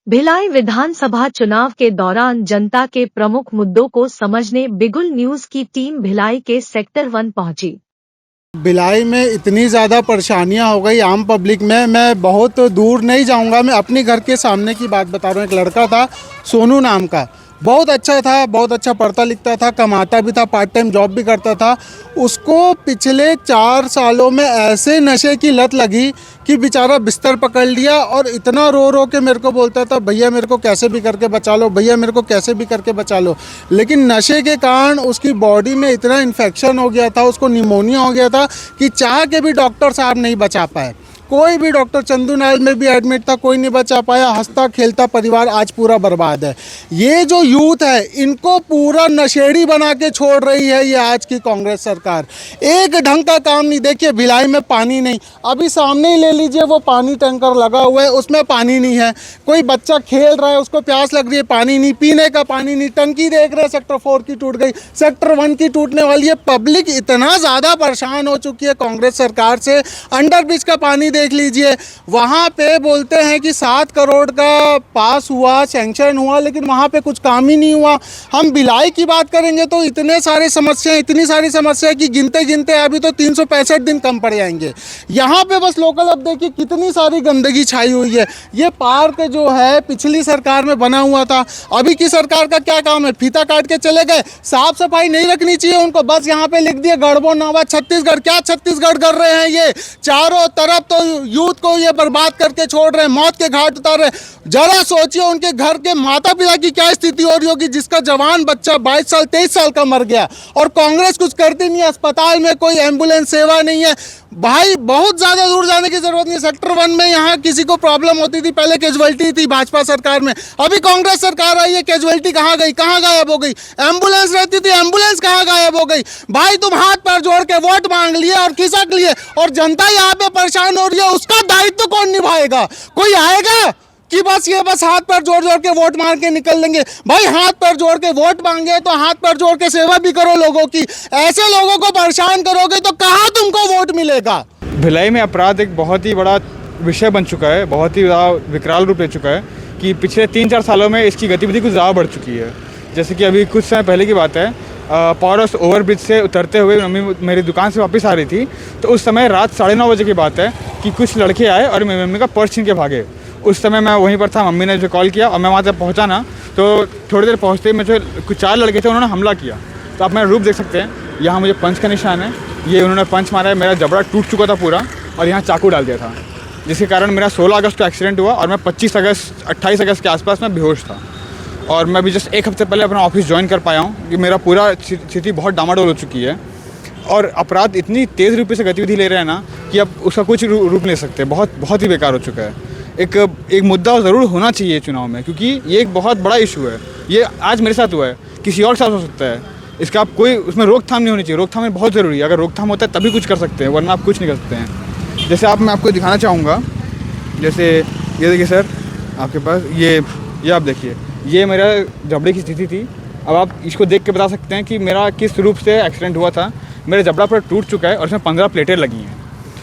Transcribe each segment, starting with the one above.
भिलाई विधानसभा चुनाव के दौरान जनता के प्रमुख मुद्दों को समझने बिगुल न्यूज की टीम भिलाई के सेक्टर 1 पहुंची। भिलाई में इतनी ज़्यादा परेशानियां हो गई आम पब्लिक में, मैं बहुत दूर नहीं जाऊंगा। मैं अपने घर के सामने की बात बता रहा हूँ। एक लड़का था सोनू नाम का, बहुत अच्छा था, बहुत अच्छा पढ़ता लिखता था, कमाता भी था, पार्ट टाइम जॉब भी करता था। उसको पिछले 4 सालों में ऐसे नशे की लत लगी कि बेचारा बिस्तर पकड़ लिया और इतना रो रो के मेरे को बोलता था, भैया मेरे को कैसे भी करके बचा लो, भैया मेरे को कैसे भी करके बचा लो। लेकिन नशे के कारण उसकी बॉडी में इतना इन्फेक्शन हो गया था, उसको निमोनिया हो गया था कि चाह के भी डॉक्टर साहब नहीं बचा पाए। कोई भी डॉक्टर, चंदू नायल में भी एडमिट था, कोई नहीं बचा पाया। हंसता खेलता परिवार आज पूरा बर्बाद है। ये जो यूथ है इनको पूरा नशेड़ी बना के छोड़ रही है ये आज की कांग्रेस सरकार। एक ढंग का काम नहीं। देखिए भिलाई में पानी नहीं, अभी सामने ही ले लीजिए, वो पानी टैंकर लगा हुआ है, उसमें पानी नहीं है। कोई बच्चा खेल रहा है, उसको प्यास लग रही है, पानी नहीं, पीने का पानी नहीं। टंकी देख रहे हैं, सेक्टर 4 की टूट गई, सेक्टर 1 की टूटने वाली है। पब्लिक इतना ज़्यादा परेशान हो चुकी है कांग्रेस सरकार से। अंडर ब्रिज का पानी देख लीजिए, वहाँ पे बोलते हैं कि 7 करोड़ का पास हुआ, सैंक्शन हुआ, लेकिन वहाँ पे कुछ काम ही नहीं हुआ। हम भिलाई की बात करेंगे तो इतने सारे समस्या, इतनी सारी समस्या कि गिनते गिनते अभी तो 365 दिन कम पड़ जाएंगे। यहाँ पे बस लोकल अब देखिए कितनी सारी गंदगी छाई हुई है। ये पार्क जो है पिछली सरकार में बना हुआ था, अभी की सरकार का क्या काम है? फीता काट के चले गए। साफ सफाई नहीं रखनी चाहिए उनको, बस यहाँ पे लिख दिया गढ़बो नावा छत्तीसगढ़। क्या छत्तीसगढ़ कर रहे हैं? ये चारों तरफ तो यूथ को ये बर्बाद करके छोड़ रहे हैं, मौत के घाट उतार रहे हैं। जरा सोचिए उनके घर के माता पिता की क्या स्थिति हो रही होगी, जिसका जवान बच्चा 22 साल 23 साल का मर गया और कांग्रेस कुछ करती नहीं है। अस्पताल में कोई एम्बुलेंस सेवा नहीं है। भाई बहुत ज़्यादा दूर जाने की जरूरत नहीं। सेक्टर 1 में यहाँ किसी को प्रॉब्लम होती थी, पहले कैजुअलिटी थी भाजपा सरकार में, अभी कांग्रेस सरकार आई है, कैजुअलिटी कहाँ गई? कहाँ गायब हो गई? एम्बुलेंस रहती थी, एम्बुलेंस कहाँ गायब हो गई? भाई तुम हाथ पैर जोड़ के वोट मांग लिए और खिसक लिए और जनता यहाँ पे परेशान हो रही है, उसका दायित्व कौन निभाएगा? कोई आएगा कि बस हाथ पैर जोड़ जोड़ के वोट मांग के निकल लेंगे? भाई हाथ पैर जोड़ के वोट मांगे तो हाथ पैर जोड़ के सेवा भी करो लोगों की। ऐसे लोगों को परेशान करोगे तो कहाँ तुमको वोट मिलेगा? भिलाई में अपराध एक बहुत ही बड़ा विषय बन चुका है, बहुत ही विकराल रूप ले चुका है कि पिछले 3-4 सालों में इसकी गतिविधि कुछ ज़्यादा बढ़ चुकी है। जैसे कि अभी कुछ समय पहले की बात है, पावर हाउस ओवरब्रिज से उतरते हुए मम्मी मेरी दुकान से वापस आ रही थी, तो उस समय रात 9:30 बजे की बात है कि कुछ लड़के आए और मेरी मम्मी का पर्स छीन के भागे। उस समय मैं वहीं पर था, मम्मी ने जो कॉल किया और मैं वहाँ जब पहुँचा ना, तो थोड़ी देर पहुँचते मुझे कुछ 4 लड़के थे, उन्होंने हमला किया। तो आप मेरा रूप देख सकते हैं, यहाँ मुझे पंच का निशान है, ये उन्होंने पंच मारा है, मेरा जबड़ा टूट चुका था पूरा और यहाँ चाकू डाल दिया था, जिसके कारण मेरा 16 अगस्त को एक्सीडेंट हुआ और मैं 28 अगस्त के आसपास मैं बेहोश था। और मैं भी जस्ट 1 हफ्ते पहले अपना ऑफिस ज्वाइन कर पाया हूँ कि मेरा पूरा स्थिति बहुत डामाडोल हो चुकी है और अपराध इतनी तेज़ रूप से गतिविधि ले रहे हैं ना कि अब उसका कुछ रूप ले सकते। बहुत ही बेकार हो चुका है। एक मुद्दा ज़रूर होना चाहिए चुनाव में, क्योंकि ये एक बहुत बड़ा इशू है। ये आज मेरे साथ हुआ है, किसी और के साथ हो सकता है। इसका आप कोई उसमें रोकथाम नहीं होनी चाहिए। रोकथाम में बहुत ज़रूरी है। अगर रोकथाम होता है तभी कुछ कर सकते हैं, वरना आप कुछ नहीं कर सकते हैं। जैसे मैं आपको दिखाना चाहूँगा, जैसे ये देखिए सर, आपके पास ये आप देखिए, ये मेरा जबड़े की स्थिति थी। अब आप इसको देख के बता सकते हैं कि मेरा किस रूप से एक्सीडेंट हुआ था। मेरा जबड़ा पूरा टूट चुका है और इसमें 15 प्लेटें लगी हैं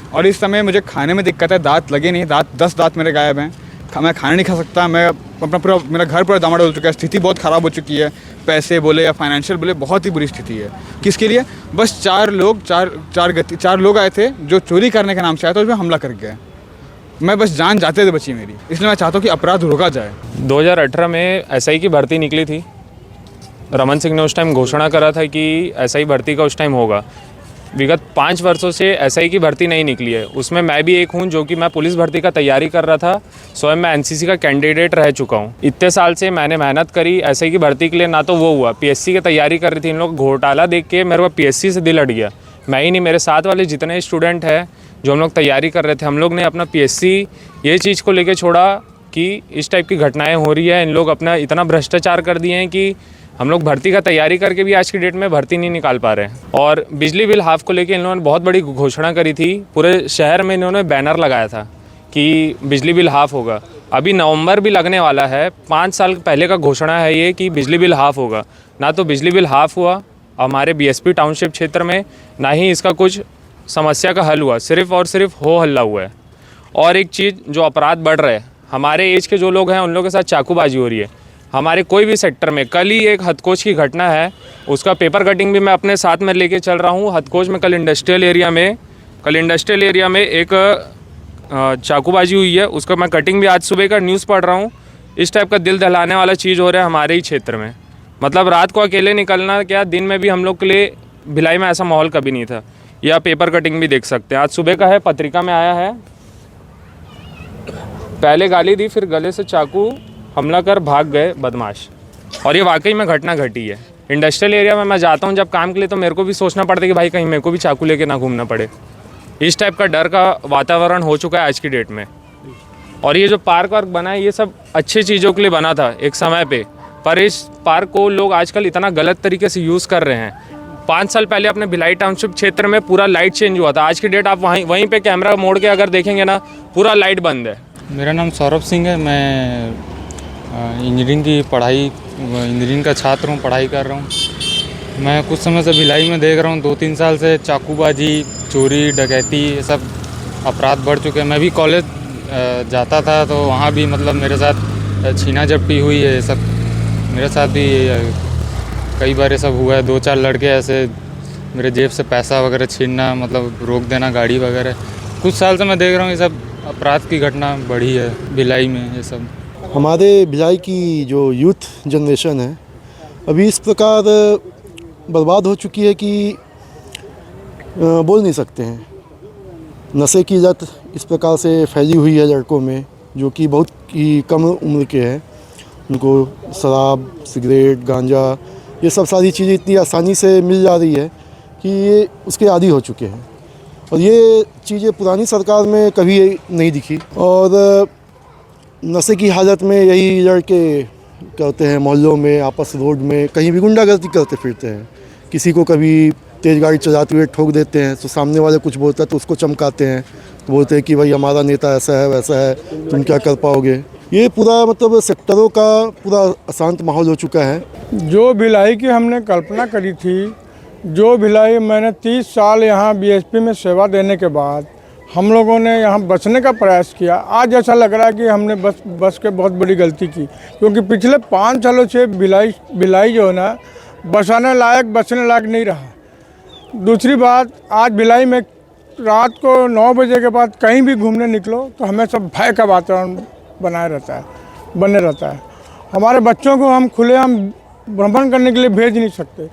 और इस समय मुझे खाने में दिक्कत है, दांत लगे नहीं, 10 दांत मेरे गायब हैं, मैं खाना नहीं खा सकता। मैं अपना मेरा घर पूरा डामाडोल हो चुका है, स्थिति बहुत ख़राब हो चुकी है। पैसे बोले या फाइनेंशियल बोले, बहुत ही बुरी स्थिति है। किसके लिए? बस 4 लोग आए थे जो चोरी करने के नाम से आए थे, उसमें हमला कर गए। मैं बस जान जाते थे बची मेरी, इसलिए मैं चाहता हूँ कि अपराध रोका जाए। 2018 में एसआई की भर्ती निकली थी। रमन सिंह ने उस टाइम घोषणा करा था कि एसआई भर्ती का उस टाइम होगा। विगत 5 वर्षों से एसआई की भर्ती नहीं निकली है। उसमें मैं भी एक हूँ, जो कि मैं पुलिस भर्ती का तैयारी कर रहा था। स्वयं मैं एनसीसी का कैंडिडेट रह चुका हूँ। इतने साल से मैंने मेहनत करी एसआई की भर्ती के लिए, ना तो वो हुआ। पीएससी की तैयारी कर रही थी, इन लोग घोटाला देख के मेरे को पीएससी से दिल हट गया। मैं ही नहीं, मेरे साथ वाले जितने स्टूडेंट हैं जो हम लोग तैयारी कर रहे थे, हम लोग ने अपना पीएससी ये चीज़ को लेके छोड़ा कि इस टाइप की घटनाएं हो रही है। इन लोग अपना इतना भ्रष्टाचार कर दिए हैं कि हम लोग भर्ती का तैयारी करके भी आज की डेट में भर्ती नहीं निकाल पा रहे हैं। और बिजली बिल हाफ को लेके इन लोगों ने बहुत बड़ी घोषणा करी थी। पूरे शहर में इन्होंने बैनर लगाया था कि बिजली बिल हाफ होगा। अभी नवंबर भी लगने वाला है, 5 साल पहले का घोषणा है ये कि बिजली बिल हाफ होगा। ना तो बिजली बिल हाफ हुआ हमारे बीएसपी टाउनशिप क्षेत्र में, ना ही इसका कुछ समस्या का हल हुआ। सिर्फ और सिर्फ हो हल्ला हुआ है। और एक चीज़, जो अपराध बढ़ रहे हैं, हमारे एज के जो लोग हैं उन लोगों के साथ चाकूबाजी हो रही है हमारे कोई भी सेक्टर में। कल ही एक हथकोच की घटना है, उसका पेपर कटिंग भी मैं अपने साथ में लेके चल रहा हूँ। हथकोच में कल इंडस्ट्रियल एरिया में एक चाकूबाजी हुई है, उसका मैं कटिंग भी आज सुबह का न्यूज़ पढ़ रहा हूँ। इस टाइप का दिल दहलाने वाला चीज़ हो रहा है हमारे ही क्षेत्र में। मतलब रात को अकेले निकलना क्या, दिन में भी हम लोग के लिए भिलाई में ऐसा माहौल कभी नहीं था। ये आप पेपर कटिंग भी देख सकते हैं, आज सुबह का है, पत्रिका में आया है। पहले गाली दी, फिर गले से चाकू हमला कर भाग गए बदमाश। और ये वाकई में घटना घटी है। इंडस्ट्रियल एरिया में मैं जाता हूँ जब काम के लिए, तो मेरे को भी सोचना पड़ता है कि भाई कहीं मेरे को भी चाकू लेके ना घूमना पड़े। इस टाइप का डर का वातावरण हो चुका है आज की डेट में। और ये जो पार्क वार्क बना है, ये सब अच्छी चीज़ों के लिए बना था एक समय पे, पर इस पार्क को लोग आजकल इतना गलत तरीके से यूज़ कर रहे हैं। 5 साल पहले अपने भिलाई टाउनशिप क्षेत्र में पूरा लाइट चेंज हुआ था। आज की डेट आप वहीं पे कैमरा मोड़ के अगर देखेंगे ना, पूरा लाइट बंद है। मेरा नाम सौरभ सिंह है। मैं इंजीनियरिंग का छात्र हूँ, पढ़ाई कर रहा हूँ। मैं कुछ समय से भिलाई में देख रहा हूँ, 2-3 साल से चाकूबाजी, चोरी, डकैती, ये सब अपराध बढ़ चुके हैं। मैं भी कॉलेज जाता था तो वहाँ भी मतलब मेरे साथ छीना झपटी हुई है। ये सब मेरे साथ भी कई बार ये सब हुआ है। 2-4 लड़के ऐसे मेरे जेब से पैसा वगैरह छीनना, मतलब रोक देना गाड़ी वगैरह। कुछ साल से मैं देख रहा हूँ ये सब अपराध की घटना बढ़ी है भिलाई में। ये सब हमारे भिलाई की जो यूथ जनरेशन है अभी इस प्रकार बर्बाद हो चुकी है कि बोल नहीं सकते हैं। नशे की लत इस प्रकार से फैली हुई है लड़कों में, जो कि बहुत ही कम उम्र के हैं। उनको शराब, सिगरेट, गांजा, ये सब सारी चीज़ें इतनी आसानी से मिल जा रही है कि ये उसके आदी हो चुके हैं। और ये चीज़ें पुरानी सरकार में कभी नहीं दिखी। और नशे की हालत में यही लड़के करते हैं, मोहल्लों में, आपस रोड में कहीं भी गुंडागर्दी करते फिरते हैं। किसी को कभी तेज़ गाड़ी चलाते हुए ठोक देते हैं तो सामने वाले कुछ बोलता है तो उसको चमकाते हैं, तो बोलते हैं कि भाई हमारा नेता ऐसा है वैसा है, तुम क्या कर पाओगे। ये पूरा मतलब सेक्टरों का पूरा अशांत माहौल हो चुका है। जो भिलाई की हमने कल्पना करी थी, जो भिलाई मैंने 30 साल यहाँ बीएसपी में सेवा देने के बाद हम लोगों ने यहाँ बचने का प्रयास किया। आज ऐसा लग रहा है कि हमने बस के बहुत बड़ी गलती की, क्योंकि पिछले 5 सालों से भिलाई जो है ना बचने लायक नहीं रहा। दूसरी बात, आज भिलाई में रात को 9 बजे के बाद कहीं भी घूमने निकलो तो हमें सब भय का वातावरण बने रहता है। हमारे बच्चों को हम खुलेआम भ्रमण करने के लिए भेज नहीं सकते,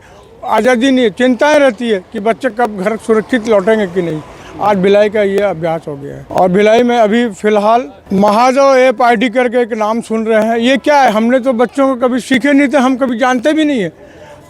आज़ादी नहीं है। चिंताएं रहती है कि बच्चे कब घर सुरक्षित लौटेंगे कि नहीं। आज भिलाई का ये अभ्यास हो गया है। और भिलाई में अभी फ़िलहाल महाजव एप ID करके एक नाम सुन रहे हैं। ये क्या है? हमने तो बच्चों को कभी सीखे नहीं थे, हम कभी जानते भी नहीं है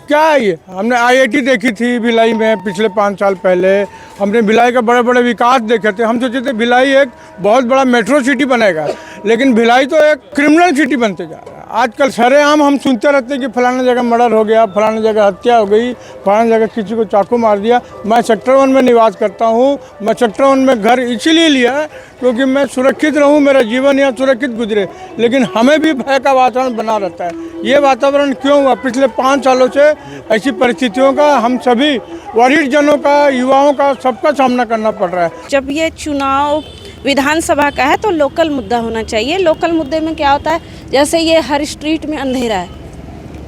क्या है ये। हमने IIT देखी थी भिलाई में पिछले 5 साल पहले। हमने भिलाई का बड़े बड़े विकास देखे थे। हम सोचे थे भिलाई एक बहुत बड़ा मेट्रो सिटी बनेगा, लेकिन भिलाई तो एक क्रिमिनल सिटी बनते जा रहा है। आजकल सरेआम हम सुनते रहते हैं कि फलाना जगह मर्डर हो गया, फलाना जगह हत्या हो गई, फलाना जगह किसी को चाकू मार दिया। मैं सेक्टर 1 में निवास करता हूँ। मैं सेक्टर 1 में घर इसीलिए लिया है क्योंकि मैं सुरक्षित रहूँ, मेरा जीवन यहाँ सुरक्षित गुजरे। लेकिन हमें भी भय का वातावरण बना रहता है। ये वातावरण क्यों हुआ? पिछले 5 सालों से ऐसी परिस्थितियों का हम सभी वरिष्ठ जनों का, युवाओं का, सबका सामना करना पड़ रहा है। जब ये चुनाव विधानसभा का है तो लोकल मुद्दा होना चाहिए। लोकल मुद्दे में क्या होता है, जैसे ये हर स्ट्रीट में अंधेरा है,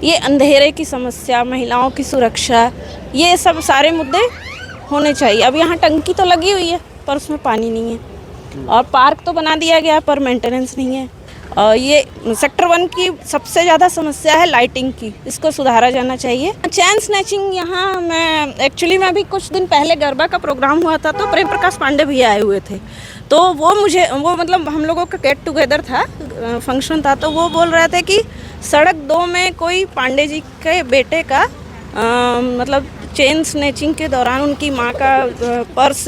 ये अंधेरे की समस्या, महिलाओं की सुरक्षा, ये सब सारे मुद्दे होने चाहिए। अब यहाँ टंकी तो लगी हुई है पर उसमें पानी नहीं है, और पार्क तो बना दिया गया पर मेंटेनेंस नहीं है। और ये सेक्टर 1 की सबसे ज़्यादा समस्या है लाइटिंग की, इसको सुधारा जाना चाहिए। चैन स्नैचिंग यहाँ मैं भी कुछ दिन पहले गरबा का प्रोग्राम हुआ था तो प्रेम प्रकाश पांडे भी आए हुए थे, तो वो मतलब हम लोगों का गेट टुगेदर था, फंक्शन था, तो वो बोल रहे थे कि सड़क 2 में कोई पांडे जी के बेटे का मतलब चेन स्नैचिंग के दौरान उनकी माँ का पर्स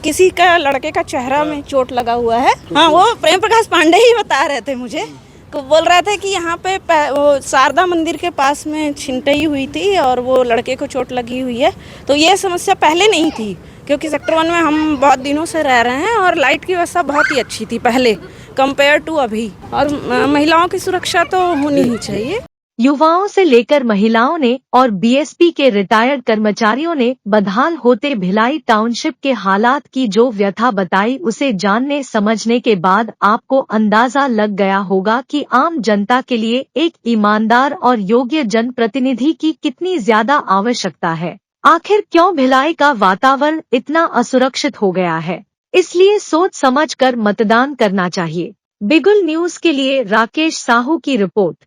किसी का लड़के का चेहरा में चोट लगा हुआ है। वो प्रेम प्रकाश पांडे ही बता रहे थे मुझे, तो बोल रहे थे कि यहाँ पे वो शारदा मंदिर के पास में छिनतई हुई थी और वो लड़के को चोट लगी हुई है। तो ये समस्या पहले नहीं थी, क्योंकि सेक्टर 1 में हम बहुत दिनों से रह रहे हैं और लाइट की व्यवस्था बहुत ही अच्छी थी पहले कंपेयर टू अभी। और महिलाओं की सुरक्षा तो होनी ही चाहिए। युवाओं से लेकर महिलाओं ने और बीएसपी के रिटायर्ड कर्मचारियों ने बदहाल होते भिलाई टाउनशिप के हालात की जो व्यथा बताई, उसे जानने समझने के बाद आपको अंदाजा लग गया होगा कि आम जनता के लिए एक ईमानदार और योग्य जनप्रतिनिधि की कितनी ज्यादा आवश्यकता है। आखिर क्यों भिलाई का वातावरण इतना असुरक्षित हो गया है? इसलिए सोच समझकर मतदान करना चाहिए। बिगुल न्यूज के लिए राकेश साहू की रिपोर्ट।